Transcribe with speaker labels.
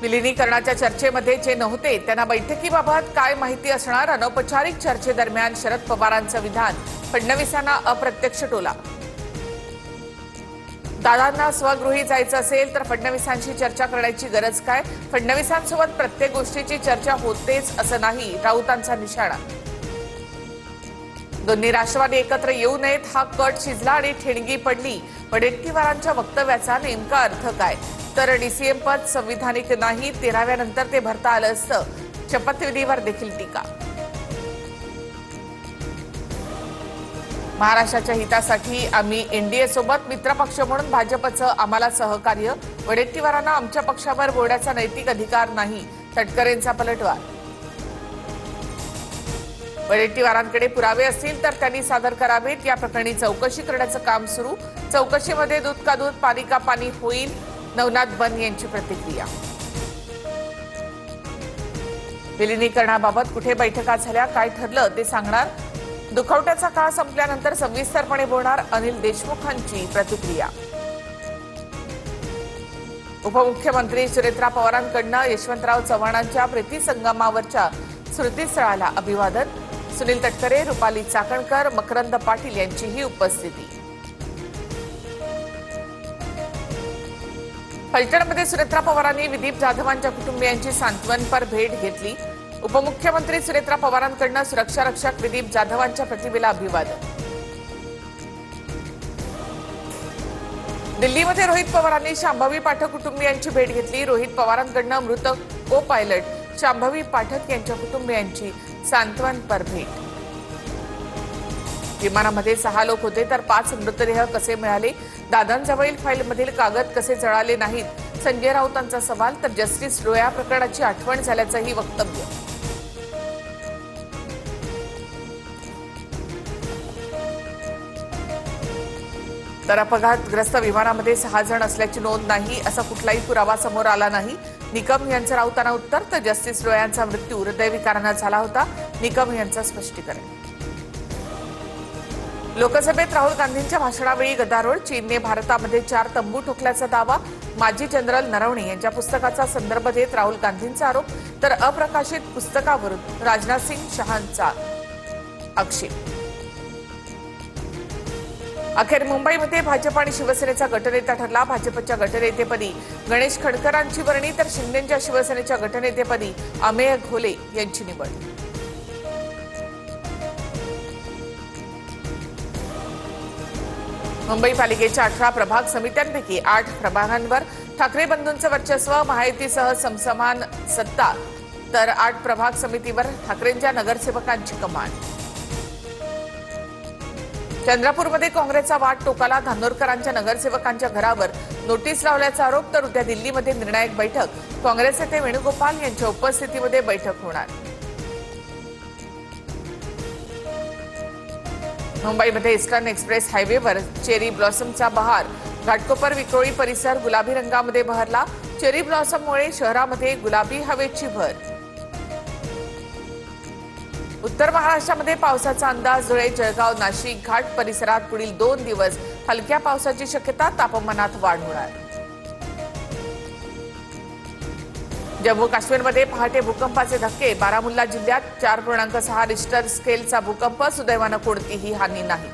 Speaker 1: विलिनीकरणाच्या चर्चेमध्ये जे नव्हते त्यांना बैठकीबाबत काय माहिती असणार? अनौपचारिक चर्चेदरम्यान शरद पवारांचं विधान, फडणवीसांना अप्रत्यक्ष टोला. दादांना स्वगृही जायचं असेल तर फडणवीसांशी चर्चा करण्याची गरज काय? फडणवीसांसोबत प्रत्येक गोष्टीची चर्चा होतेच असं नाही, राऊतांचा निशाणा. दोन्ही राष्ट्रवादी एकत्र येऊ नयेत हा कट शिजला आणि ठिणगी पडली. वडेट्टीवारांच्या वक्तव्याचा नेमका अर्थ काय? तर डीसीएम पद संविधानिक नाही, 13व्या नंतर ते भरता आलं असतं. शपथविधीवर देखील टीका. महाराष्ट्राच्या हितासाठी आम्ही एनडीए सोबत मित्रपक्ष म्हणून भाजपचं आम्हाला सहकार्य. वडेट्टीवारांना आमच्या पक्षावर बोलण्याचा नैतिक अधिकार नाही, तटकरेंचा पलटवार. वडेट्टीवारांकडे पुरावे असतील तर त्यांनी सादर करावेत. या प्रकरणी चौकशी करण्याचं काम सुरू. चौकशीमध्ये दूध का दूध पाणी का पाणी होईल. नवनाथ बन यांची प्रतिक्रिया. विलिनीकरणाबाबत कुठे बैठका झाल्या, काय ठरलं ते सांगणार. दुखवट्याचा काळ संपल्यानंतर सविस्तरपणे बोलणार. अनिल देशमुखांची प्रतिक्रिया. उपमुख्यमंत्री सुनेत्रा पवारांकडनं यशवंतराव चव्हाणांच्या प्रीतिसंगमावरच्या स्मृतीस्थळाला अभिवादन. सुनील तटकरे, रुपाली चाकणकर, मकरंद पाटील यांचीही उपस्थिती. फलटणमध्ये सुनेत्रा पवारांनी विदीप जाधवांच्या कुटुंबियांची सांत्वनपर भेट घेतली. उपमुख्यमंत्री सुनेत्रा पवारांकडनं सुरक्षा रक्षक विदीप जाधवांच्या प्रतिमेला अभिवादन. दिल्लीमध्ये रोहित पवारांनी शांभवी पाठक कुटुंबियांची भेट घेतली. रोहित पवारांकडनं मृत को पायलट शांभवी पाठक यांच्या कुटुंबियांची सांत्वनपर भेट. विमानामध्ये 6 लोक होते तर 5 मृतदेह कसे मिळाले? दादांजवळील फाईलमधील कागद कसे जळाले नाहीत? संजय राऊतांचा सवाल. तर जस्टिस लोया प्रकरणाची आठवण झाल्याचंही वक्तव्य. तर अपघातग्रस्त विमानामध्ये 6 जण असल्याची नोंद नाही, असा कुठलाही पुरावा समोर आला नाही. निकम यांचं राऊतांना उत्तर. तर जस्टिस लोयांचा मृत्यू हृदयविकारानं झाला होता. निकम यांचं स्पष्टीकरण. लोकसभेत राहुल गांधींच्या भाषणावेळी गदारोळ. चीनने भारतामध्ये 4 तंबू ठोकल्याचा दावा. माजी जनरल नरवणे यांच्या पुस्तकाचा संदर्भ देत राहुल गांधींचा आरोप. तर अप्रकाशित पुस्तकावरून राजनाथ सिंग शहांचा आक्षेप. अखेर मुंबईमध्ये भाजप आणि शिवसेनेचा गटनेता ठरला. भाजपच्या गटनेतेपदी गणेश खडकरांची वर्णी तर शिंदेच्या शिवसेनेच्या गटनेतेपदी अमेय घोले यांची निवड. मुंबई पालिकेच्या 18 प्रभाग समित्यांपैकी 8 प्रभागांवर ठाकरे बंधूंचं वर्चस्व. महायुतीसह समसमान सत्ता. तर 8 प्रभाग समितीवर ठाकरेंच्या नगरसेवकांची कमान. चंद्रपूरमध्ये काँग्रेसचा वाट टोकाला. धानोरकरांच्या नगरसेवकांच्या घरावर नोटीस लावल्याचा आरोप. तर उद्या दिल्लीमध्ये निर्णायक बैठक. काँग्रेस नेते वेणुगोपाल यांच्या उपस्थितीमध्ये बैठक होणार. मुंबईमध्ये ईस्टर्न एक्सप्रेस हायवेवर चेरी ब्लॉसमचा बहार. घाटकोपर विक्रोळी परिसर गुलाबी रंगामध्ये बहरला. चेरी ब्लॉसममुळे शहरामध्ये गुलाबी हवेची भर. उत्तर महाराष्ट्रामध्ये पावसाचा अंदाज. धुळे, जळगाव, नाशिक, घाट परिसरात पुढील 2 दिवस हलक्या पावसाची शक्यता. तापमानात वाढ होणार. जम्मू काश्मीरमध्ये पहाटे भूकंपाचे धक्के. बारामुल्ला जिल्ह्यात 4.6 रिश्टर स्केलचा भूकंप. सुदैवानं कोणतीही हानी नाही.